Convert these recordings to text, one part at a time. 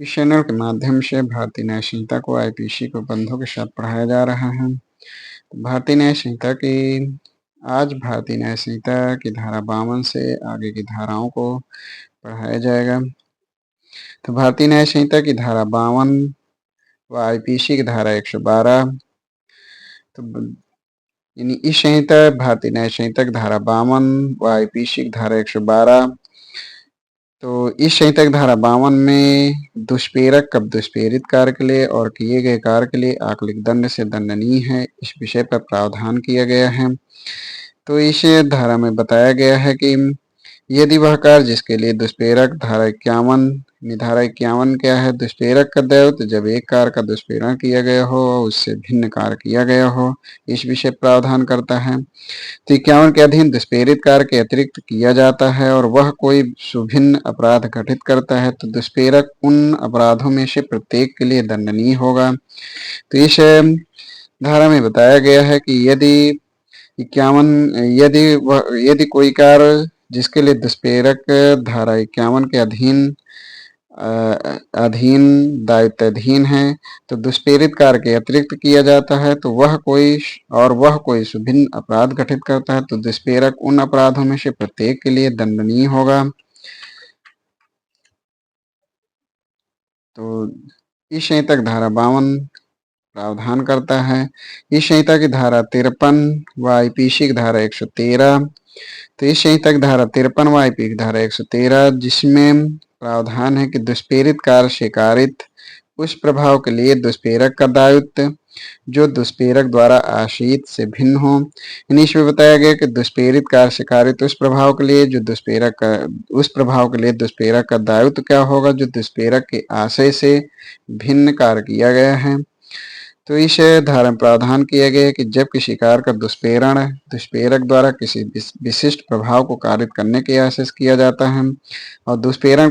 इस चैनल के माध्यम से भारतीय न्याय संहिता को आईपीसी को बंधों के साथ पढ़ाया जा रहा है। भारतीय न्याय संहिता की आज भारतीय न्याय संहिता की धारा 52 से आगे की धाराओं को पढ़ाया जाएगा। तो भारतीय न्याय संहिता की धारा 52 व आईपीसी की धारा 112। तो यानी इस संहिता भारतीय न्याय संहिता की धारा 52 व आईपीसी की धारा 112। तो इस संहिता की धारा 52 में दुष्प्रेरक कब दुष्प्रेरित कार्य के लिए और किए गए कार्य के लिए आकलिक दंड से दंडनीय है, इस विषय पर प्रावधान किया गया है। तो इस धारा में बताया गया है कि यदि वह कार्य जिसके लिए दुष्प्रेरक धारा 51 धारा 51 क्या है, दुष्प्रेरक का दैवत जब एक कार्य का दुष्प्रेरण किया गया हो और उससे भिन्न कार्य किया गया हो, इस विषय प्रावधान करता है। तो 51 के अधीन दुष्प्रेरित कार्य के अतिरिक्त किया जाता है और वह कोई सुभिन्न अपराध घटित करता है तो दुष्प्रेरक उन अपराधों में से प्रत्येक के लिए दंडनीय होगा। तो इस धारा में बताया गया है कि यदि 51 यदि कोई कार्य जिसके लिए दुष्प्रेरक धारा 51 के दायित्वाधीन है तो दुष्प्रेरित कार्य के अतिरिक्त किया जाता है तो वह कोई सुभिन्न अपराध घटित करता है तो दुष्प्रेरक उन अपराधों में से प्रत्येक के लिए दंडनीय होगा। तो इस संहिता की धारा 52 प्रावधान करता है। इस संहिता की धारा 53 व आईपीसी की धारा 113। तो इस संहिता की धारा 53 व आईपीसी की धारा 113 जिसमें प्रावधान है कि दुष्प्रेरित कार्य से कारित उस प्रभाव के लिए दुष्प्रेरक का दायित्व जो दुष्प्रेरक द्वारा आश्रित से भिन्न हो। इसमें बताया गया कि दुष्प्रेरित कार्य से कारित उस प्रभाव के लिए दुष्प्रेरक का दायित्व क्या होगा, जो दुष्प्रेरक के आशय से भिन्न कार्य किया गया है। तो इस धारा में प्रावधान किया गया है कि जब किसी कार्य का दुष्प्रेरण दुष्प्रेरक द्वारा किसी विशिष्ट प्रभाव को कारित करने के आशय से किया जाता है और दुष्प्रेरण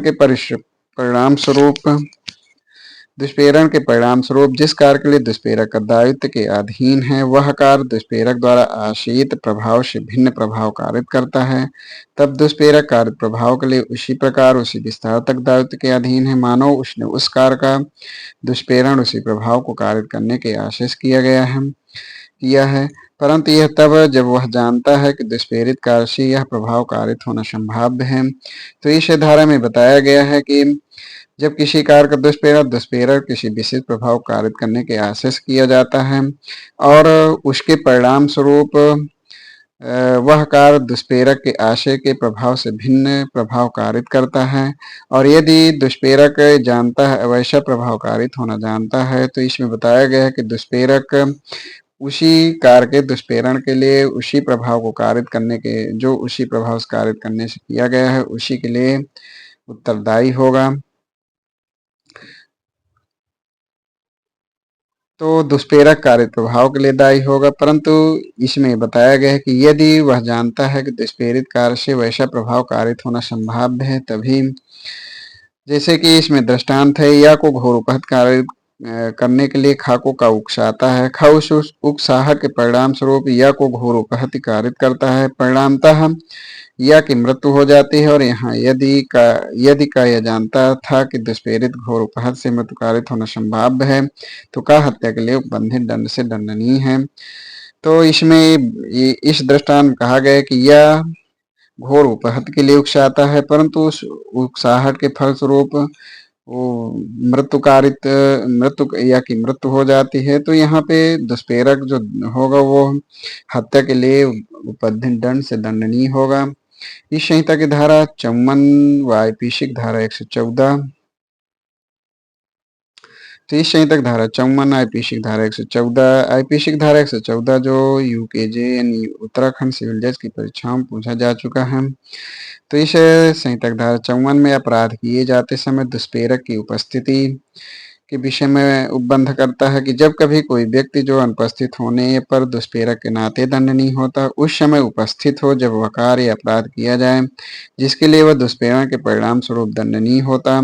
के परिणाम स्वरूप जिस कार्य के लिए दुष्प्रेरक का दायित्व के अधीन है वह कार्य दुष्प्रेरक द्वारा आश्रित प्रभाव से भिन्न प्रभाव कारित करता है, तब दुष्प्रेरक कार्य प्रभाव के लिए उसी प्रकार उसी विस्तार तक दायित्व के अधीन है मानो उसने उस कार्य का दुष्प्रेरण उसी प्रभाव को कारित करने के आशय से किया है। परंतु यह तब जब वह जानता है कि दुष्प्रेरित कार्य से यह प्रभाव कारित होना संभाव्य है। तो इस धारा में बताया गया है कि जब किसी कार्य का दुष्प्रेरक किसी विशेष प्रभाव कारित करने के आशय से किया जाता है और उसके परिणाम स्वरूप वह कार्य दुष्प्रेरक के आशय के प्रभाव से भिन्न प्रभाव कारित करता है और यदि दुष्प्रेरक जानता है वैसा प्रभाव कारित होना जानता है तो इसमें बताया गया है कि दुष्प्रेरक उसी कार्य के दुष्प्रेरण के लिए उसी प्रभाव को कारित करने के जो उसी प्रभाव से कारित करने से किया गया है उसी के लिए उत्तरदायी होगा। तो दुष्प्रेरक कार्य प्रभाव के लिए दायी होगा, परंतु इसमें बताया गया है कि यदि वह जानता है कि दुष्प्रेरित कार्य से वैसा प्रभाव कारित होना संभाव्य है तभी, जैसे कि इसमें दृष्टांत है या को घोर उपहत कार्य करने के लिए खाको का उकसाता है, खा उस उकसाहट के परिणाम स्वरूप या को घोर उपहत कारित करता है, परिणामतः या की मृत्यु हो जाती है। और यहाँ यदि का यह जानता था कि दुष्प्रेरित घोर उपहत से मृत्यु कारित होना संभाव्य है तो का हत्या के लिए उपबंधित दंड से दंडनीय है। तो इसमें इस दृष्टांत में कहा गया है कि यह घोर उपहत के लिए उकसाता है परंतु उस उकसाहट के फलस्वरूप वो मृत्यु हो जाती है। तो यहाँ पे दुष्प्रेरक जो होगा वो हत्या के लिए उपबंधित दंड से दंडनीय होगा। इस संहिता की धारा 54 व आईपीसी की धारा 114। तो इस संहिता की धारा 54 आईपीसी की धारा 114 आईपीसी की धारा 114 जो यूकेजे यानी उत्तराखंड सिविल जज की परीक्षाओं में पूछा जा चुका है। तो इस संहिता की धारा 54 में अपराध किए जाते समय दुष्प्रेरक की उपस्थिति के विषय में उपबंध करता है कि जब कभी कोई व्यक्ति जो अनुपस्थित होने पर दुष्प्रेरक के नाते दंडनीय होता उस समय उपस्थित हो जब वह कार्य अपराध किया जाए जिसके लिए वह दुष्प्रेरण के परिणाम स्वरूप दंडनीय होता,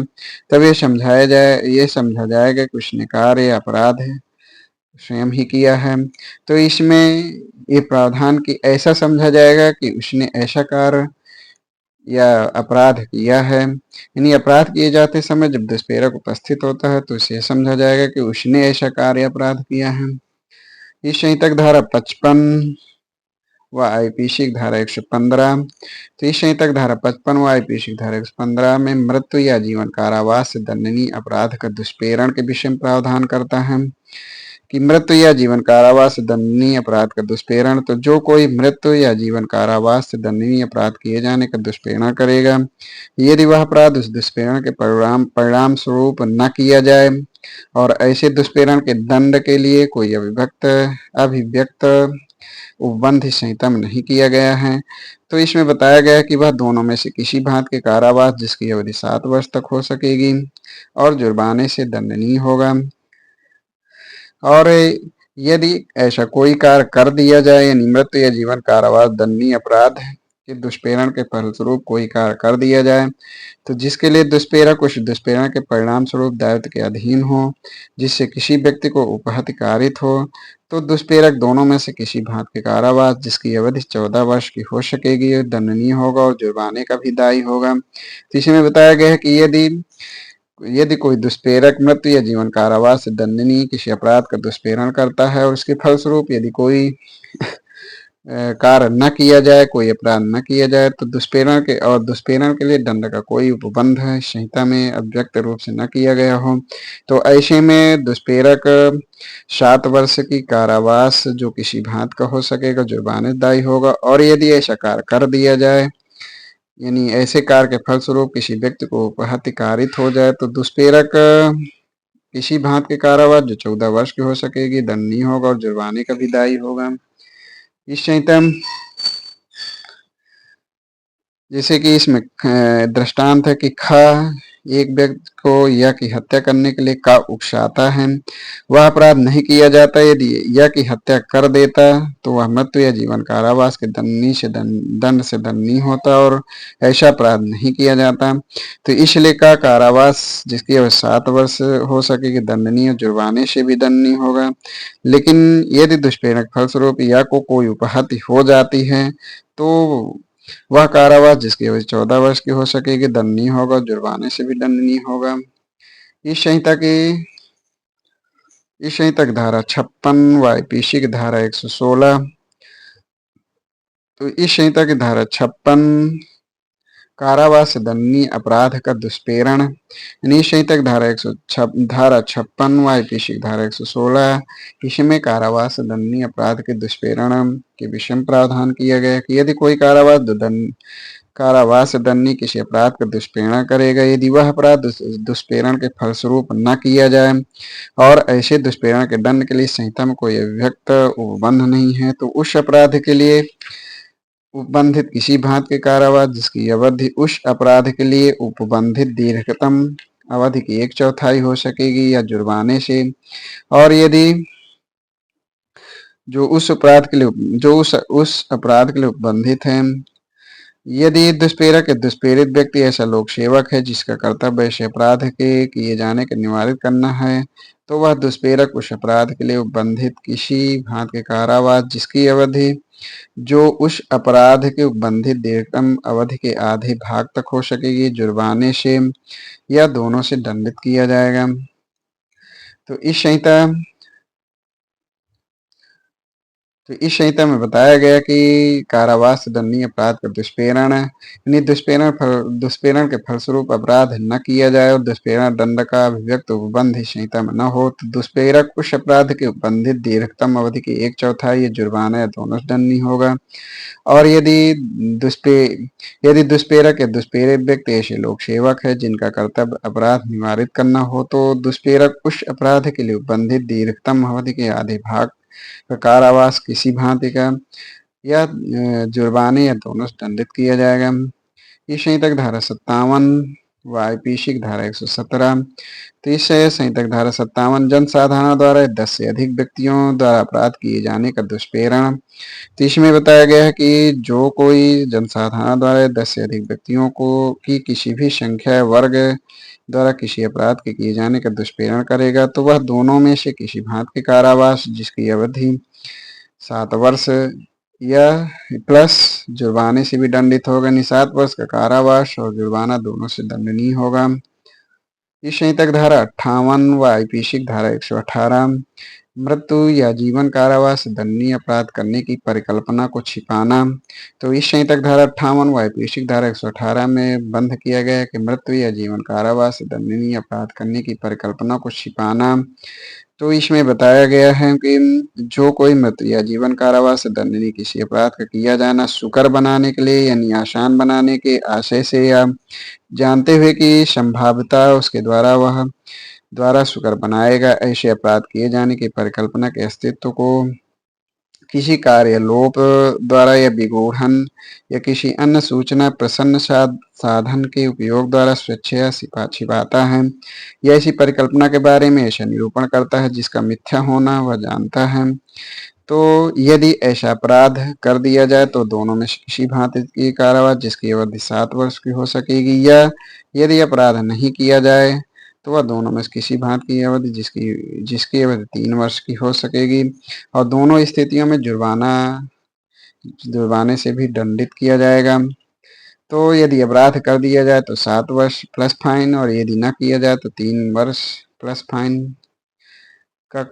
तब ये समझा जाएगा कि उसने कार्य अपराध है स्वयं ही किया है। तो इसमें ये प्रावधान की ऐसा समझा जाएगा कि उसने ऐसा कार्य या अपराध किया है। यानी अपराध किए जाते समय जब दुष्प्रेरक उपस्थित होता है तो इसे समझा जाएगा कि उसने ऐसा कार्य अपराध किया है। इस संहिता की धारा 55 व आईपीसी की धारा 115। तो इस संहिता की धारा 55 व आईपीसी की धारा 115 में मृत्यु या जीवन कारावास से दंडनीय अपराध का दुष्प्रेरण के विषय में प्रावधान करता है कि मृत्यु या जीवन कारावास से दंडनीय अपराध का दुष्प्रेरण। तो जो कोई मृत्यु या जीवन कारावास से दंडनीय अपराध किए जाने का दुष्प्रेरण करेगा, यदि वह अपराध उस दुष्प्रेरण के परिणाम स्वरूप न किया जाए और ऐसे दुष्प्रेरण के दंड के लिए कोई अभिव्यक्त उपबंध इस संहिता में नहीं किया गया है, तो इसमें बताया गया है कि वह दोनों में से किसी भांति के कारावास जिसकी अवधि 7 वर्ष तक हो सकेगी और जुर्माने से दंडनीय होगा। और यदि ऐसा कोई कार्य कर दिया जाए, यानी मृत्यु या जीवन कारावास दंडनीय अपराध के दुष्प्रेरण के फलस्वरूप कोई कार्य कर दिया जाए, तो जिसके लिए दुष्प्रेरक उस दुष्प्रेरण के परिणाम स्वरूप दायित्व के अधीन हो, जिससे किसी व्यक्ति को उपहत कारित हो, तो दुष्प्रेरक दोनों में से किसी भांति के कारावास जिसकी अवधि 14 वर्ष की हो सकेगी दंडनीय होगा और जुर्माने का भी दायी होगा। तो इसमें बताया गया है कि यदि यदि कोई दुष्प्रेरक मृत्यु या जीवन कारावास से दंडनीय किसी अपराध का दुष्प्रेरण करता है और उसके फलस्वरूप यदि कोई कार्य न किया जाए, कोई अपराध न किया जाए, तो दुष्प्रेरण के लिए दंड का कोई उपबंध है संहिता में अव्यक्त रूप से न किया गया हो, तो ऐसे में दुष्प्रेरक 7 वर्ष की कारावास जो किसी भांत का हो सकेगा जुर्मानेदायी होगा। और यदि ऐसा कार्य कर दिया जाए, यानी ऐसे कार्य के फलस्वरूप किसी व्यक्ति को उपहत्य कारित हो जाए, तो दुष्प्रेरक किसी भांत के कारावास जो 14 वर्ष की हो सकेगी दंडनीय होगा और जुर्माने का भी दायी होगा। इस संहिता जैसे कि इसमें दृष्टांत है कि ख एक व्यक्ति को यह की हत्या करने के लिए का उकसाता है, वह अपराध नहीं किया जाता। यदि यह की हत्या कर देता तो वह मृत्यु या जीवन कारावास के दंड से दंडनीय होता और ऐसा अपराध नहीं किया जाता। तो इसलिए का कारावास जिसकी अवधि 7 वर्ष हो सकेगी दंडनीय, जुर्माने से भी दंडनीय होगा। लेकिन यदि दुष्प्रेरक फलस्वरूप या को कोई उपहत्य हो जाती है, तो वह कारावास जिसकी अवधि 14 वर्ष की हो सकेगी दंडनीय होगा, जुर्माने से भी दंडनीय होगा। इस संहिता की धारा 56 व आईपीसी की धारा 116। तो इस संहिता की धारा 56 कारावास से दंडनीय अपराध का दुष्प्रेरण, यानी संहिता की धारा 56 व आईपीसी की धारा 116, इसमें कारावास दंडनीय अपराध के दुष्प्रेरण के विषय प्रावधान किया गया कि यदि कोई कारावास दंडनीय किसी अपराध का दुष्प्रेरण करेगा, यदि वह अपराध दुष्प्रेरण के फलस्वरूप न किया जाए और ऐसे दुष्प्रेरण के दंड के लिए संहिता में कोई अव्यक्त उपबंध नहीं है, तो उस अपराध के लिए उपबंधित किसी भांति के कारावास जिसकी अवधि उस अपराध के लिए उपबंधित दीर्घतम अवधि की 1/4 हो सकेगी या जुर्माने से। और यदि जो उस अपराध के लिए उपबंधित है, यदि दुष्प्रेरक या दुष्प्रेरित व्यक्ति ऐसा लोक सेवक है जिसका कर्तव्य ऐसे अपराध के किए जाने के निवारित करना है, तो वह दुष्प्रेरक उस अपराध के लिए उपबंधित किसी भांति के कारावास जिसकी अवधि जो उस अपराध के उपबंधित दीर्घतम अवधि के आधे भाग तक हो सकेगी जुर्माने से या दोनों से दंडित किया जाएगा। तो इस संहिता में बताया गया कि कारावास दंडनीय अपराध का दुष्प्रेरण है, यानी दुष्प्रेरण के फलस्वरूप अपराध न किया जाए और दुष्प्रेरण दंड का अभिव्यक्त उपबंध इस संहिता में न हो, तो दुष्प्रेरक उस अपराध के उपबंधित दीर्घतम अवधि की 1/4 या जुर्माना या दोनों से दंडनीय होगा। और यदि दुष्प्रेरक या दुष्प्रेरित व्यक्ति ऐसे लोक सेवक है जिनका कर्तव्य अपराध निवारित करना हो, तो दुष्प्रेरक उस अपराध के लिए उपबंधित दीर्घतम अवधि के आधे भाग का कारावास किसी भांति का या जुर्माने या दोनों से दंडित किया जाएगा। इस संहिता की धारा 57 व आईपीसी की धारा 117। तो इस संहिता की धारा 57 जनसाधारण द्वारा 10 से अधिक व्यक्तियों द्वारा अपराध किए जाने का दुष्प्रेरण। तो इसमें बताया गया है कि जो कोई जनसाधारण द्वारा 10 से अधिक व्यक्तियों को की किसी भी संख्या वर्ग द्वारा किसी अपराध के किए जाने का दुष्प्रेरण करेगा, तो वह दोनों में से किसी भांति के कारावास जिसकी अवधि 7 वर्ष यह प्लस जुर्माने से भी दंडित होगा, यानी 7 वर्ष का कारावास और जुर्माना दोनों से दंडनीय होगा। इस संहिता की धारा 58 व आईपीसी धारा 118 मृत्यु या जीवन कारावास दंडनीय अपराध करने की परिकल्पना को छिपाना। तो इस संहिता की धारा 58 व आईपीसी धारा 118 में बंद किया गया है कि मृत्यु या जीवन कारावास दंडनीय अपराध करने की परिकल्पना को छिपाना। तो इसमें बताया गया है कि जो कोई मृत्यु या जीवन कारावास दंडनीय किसी अपराध का किया जाना सुकर बनाने के लिए यानी आसान बनाने के आशय से या जानते हुए कि संभाव्यता उसके द्वारा सुकर बनाएगा, ऐसे अपराध किए जाने की परिकल्पना के अस्तित्व को किसी कार्य लोप द्वारा या विगूढ़न या किसी अन्य सूचना प्रसन्न साधन के उपयोग द्वारा स्वेच्छया छिपाता है या ऐसी परिकल्पना के बारे में ऐसा निरूपण करता है जिसका मिथ्या होना वह जानता है। तो यदि ऐसा अपराध कर दिया जाए तो दोनों में से किसी भांति की कारावास जिसकी अवधि 7 वर्ष की हो सकेगी, या यदि अपराध नहीं किया जाए तो वह दोनों में से किसी भांति की अवधि जिसकी जिसकी अवधि 3 वर्ष की हो सकेगी, और दोनों स्थितियों में जुर्माने से भी दंडित किया जाएगा। तो यदि अपराध कर दिया जाए तो 7 वर्ष प्लस फाइन, और यदि न किया जाए तो 3 वर्ष प्लस फाइन का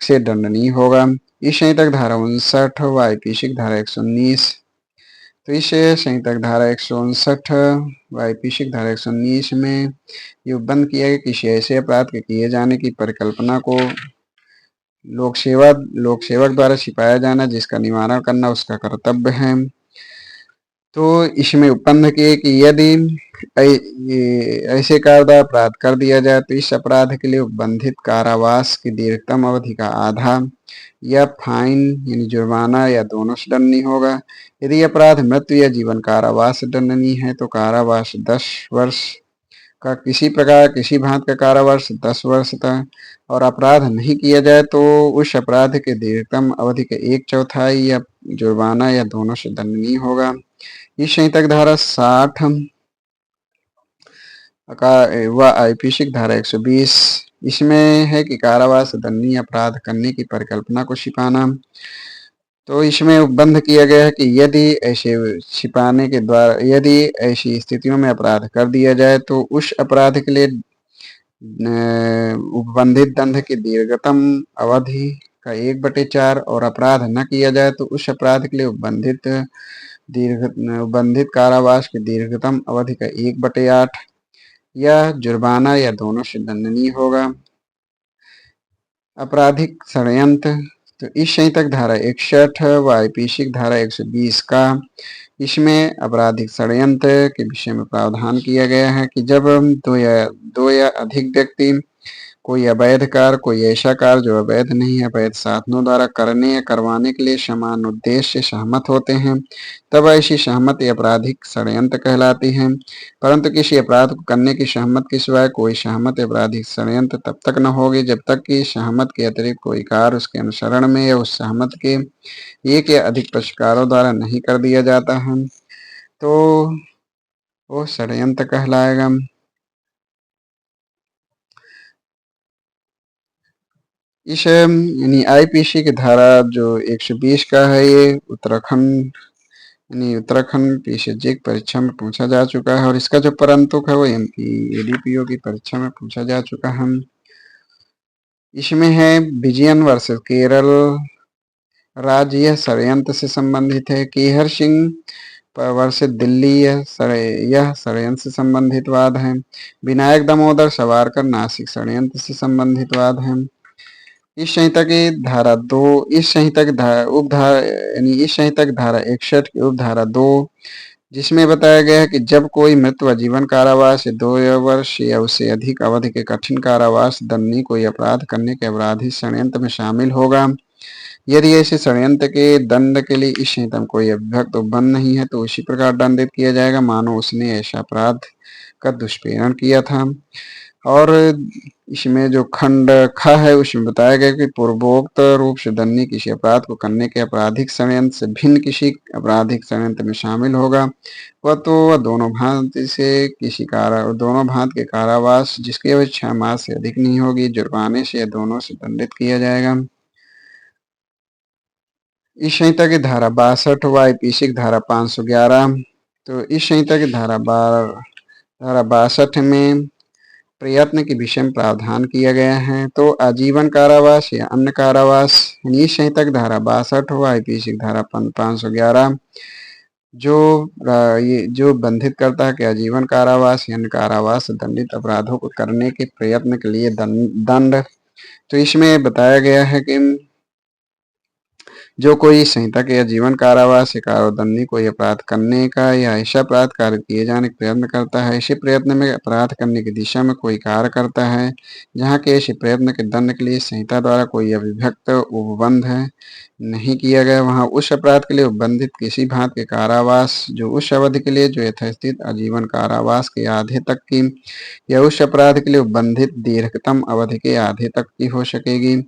से दंडनीय होगा। इस संहिता की धारा 59 व आईपीसी की धारा 119। तो इस संहिता की धारा 159 व आईपीसी की धारा 119 में ये बंद किया गया किसी ऐसे अपराध के किए जाने की परिकल्पना को लोक सेवक द्वारा छिपाया जाना जिसका निवारण करना उसका कर्तव्य है। तो इसमें उपबंध किए कि यदि ऐसे कार्य अपराध कर दिया जाए तो इस अपराध के लिए उपबंधित कारावास की दीर्घतम अवधि का आधा या फाइन यानी जुर्माना या दोनों से दंडनीय होगा। यदि अपराध मृत्यु या जीवन कारावास से दंडनीय है तो कारावास 10 वर्ष का किसी प्रकार किसी भांति का कारावास 10 वर्ष तक, और अपराध नहीं किया जाए तो उस अपराध के दीर्घतम अवधि के 1/4 या जुर्माना या दोनों से दंडनीय होगा। इस संहिता की धारा 60 व आईपीसी की धारा 120 इसमें है कि कारावास दंडनीय अपराध करने की परिकल्पना को छिपाना। तो इसमें उपबंध किया गया है कि यदि ऐसे छिपाने के द्वारा यदि ऐसी स्थितियों में अपराध कर दिया जाए तो उस अपराध के लिए उपबंधित दंड की दीर्घतम अवधि का 1/4, और अपराध न किया जाए तो उस अपराध के लिए उपबंधित कारावास की दीर्घतम अवधि का 1/8 या जुर्माना या दोनों से दंडनीय होगा। आपराधिक षड्यंत्र। तो इस संहिता की धारा 61 व आईपीसी की धारा 120 का इसमें आपराधिक षड्यंत्र के विषय में प्रावधान किया गया है कि जब दो या अधिक व्यक्ति कोई अवैध कार्य कोई ऐसा कार्य जो अवैध नहीं है अवैध साधनों द्वारा करने या करवाने के लिए समान उद्देश्य से सहमत होते हैं तब ऐसी सहमति आपराधिक षड्यंत्र कहलाती है। परंतु किसी अपराध को करने की सहमत के सिवाय कोई सहमत आपराधिक षड्यंत्र तब तक न होगी जब तक कि सहमत के अतिरिक्त कोई कार्य उसके अनुसरण में या उस सहमत के एक या अधिक पक्षकारों द्वारा नहीं कर दिया जाता है तो वो षड्यंत्र कहलाएगा। इस यानी आईपीसी की धारा जो 120 का है ये उत्तराखंड पीसीजे की परीक्षा में पूछा जा चुका है, और इसका जो परंतुक है वो एमपी एडीपीओ की परीक्षा में पूछा जा चुका है। इसमें है विजयन वर्सेस केरल राज्य, यह षड्यंत्र से संबंधित है। केहर सिंह वर्सेस दिल्ली, यह षड्यंत्र से संबंधित वाद है। विनायक दामोदर सावरकर नासिक षड्यंत्र से संबंधित वाद है। इस संहिता की धारा 2 इस संहिता की धारा उपधारा यानी इस संहिता की धारा 61 की उपधारा 2 जिसमें बताया गया है कि जब कोई मृत्यु व जीवन कारावास या 2 वर्ष या उससे अधिक अवधि के कठिन कारावास दंडनीय कोई अपराध करने के अपराधी षड्यंत्र में शामिल होगा, यदि ऐसे षड्यंत्र के दंड के लिए इस संहिता में कोई अभिव्यक्त उपबंध नहीं है तो उसी प्रकार दंडित किया जाएगा मानो उसने ऐसा अपराध का दुष्प्रेरण किया था। और इसमें जो खंड ख है उसमें बताया गया कि पूर्वोक्त रूप से दंडनीय किसी अपराध को करने के आपराधिक षड्यंत्र से भिन्न किसी आपराधिक षड्यंत्र में शामिल होगा वह दोनों भांति के कारावास जिसकी अवधि 6 मास से अधिक नहीं होगी जुर्माने से या दोनों से दंडित किया जाएगा। इस संहिता की धारा 62 व आईपीसी की धारा 511। तो इस संहिता की धारा 62 में प्रयत्न के विषय में प्रावधान किया गया है। तो आजीवन कारावास या अन्य कारावास, इस संहिता की धारा 62 व आईपीसी की धारा 511 ये जो बंधित करता है कि आजीवन कारावास या अन्य कारावास दंडित अपराधों को करने के प्रयत्न के लिए दंड। तो इसमें बताया गया है कि जो कोई संहिता के आजीवन कारावास या कारादंडी कोई अपराध करने का या ऐसा अपराध कार्य किए जाने का प्रयत्न करता है, इसी प्रयत्न में अपराध करने की दिशा में कोई कार्य करता है जहाँ के ऐसे प्रयत्न के दंड के लिए संहिता द्वारा कोई अभिव्यक्त उपबंध नहीं किया गया, वहाँ उस अपराध के लिए उपबंधित किसी भांति के कारावास जो उस अवधि के लिए जो यथास्थित आजीवन कारावास के आधे तक की या उस अपराध के लिए उपबंधित दीर्घतम अवधि के आधे तक की हो सकेगी,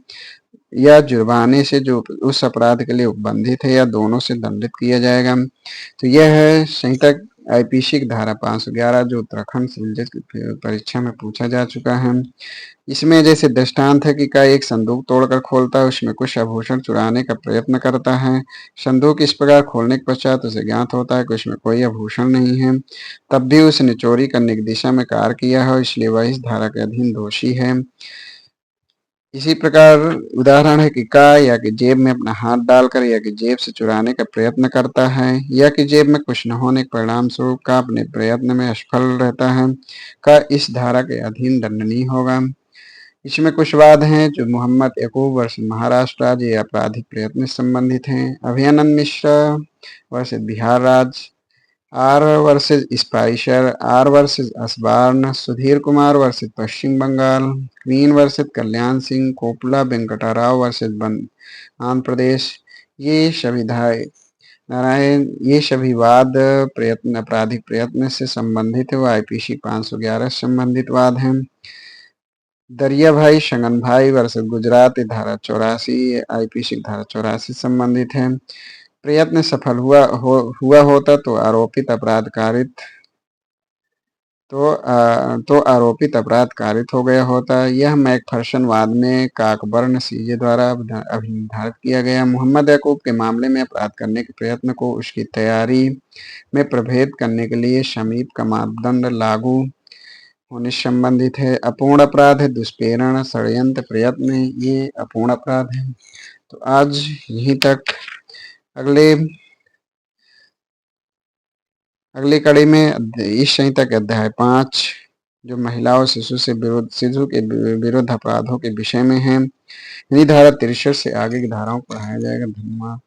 या जुर्माने से जो उस अपराध के लिए उपबंधित है या दोनों से दंडित किया जाएगा। तो यह है संहिता आईपीसी की धारा 511 जो उत्तराखंड सिविल जज की परीक्षा में पूछा जा चुका है। इसमें जैसे दृष्टांत है कि का एक संदूक तोड़कर खोलता है, उसमें कुछ आभूषण चुराने का प्रयत्न करता है। संदूक इस प्रकार खोलने के पश्चात उसे ज्ञात होता है कि उसमें कोई आभूषण नहीं है, तब भी उसने चोरी करने की दिशा में कार्य किया है, इसलिए वह इस धारा के अधीन दोषी है। इसी प्रकार उदाहरण है कि का या कि जेब में अपना हाथ डालकर या कि जेब से चुराने का प्रयत्न करता है, या कि जेब में कुछ न होने के परिणाम स्वरूप का अपने प्रयत्न में असफल रहता है, का इस धारा के अधीन दंडनीय होगा। इसमें कुछ वाद हैं जो मोहम्मद यकूब वर्सेस महाराष्ट्र राज्य ये आपराधिक प्रयत्न से संबंधित हैं। अभयानंद मिश्रा वर्सेस बिहार राज्य, R versus Spicer, R versus Osborne, Sudhir Kumar versus Paschim Bangal, queen versus Kalyan Singh, Kopla Venkatrao versus Andhra Pradesh, ये सभी नारायण ये सभी वाद प्रयत्न आपराधिक प्रयत्न से संबंधित है, वो आईपीसी 511 से संबंधित वाद हैं। दरिया भाई शंगन भाई वर्सेस गुजरात धारा 84 आईपीसी धारा 84 संबंधित है। प्रयत्न सफल हुआ होता तो आरोपित अपराध कारित तो आरोपित अपराध कारित हो गया होता। यह मैकफर्सन वाद में काकबर्न सीजे द्वारा अभिनिर्धारित किया गया। मोहम्मद याकूब के मामले में अपराध करने के प्रयत्न को उसकी तैयारी में प्रभेद करने के लिए समीप का मापदंड लागू होने से संबंधित है। अपूर्ण अपराध है दुष्प्रेरण षड्यंत्र प्रयत्न, ये अपूर्ण अपराध है। तो आज यहीं तक। अगली कड़ी में इस संहिता के अध्याय 5 जो महिला और शिशु के विरुद्ध अपराधों के विषय में है, इन्हीं धारा 63 से आगे की धाराओं को पढ़ाया जाएगा। धन्यवाद।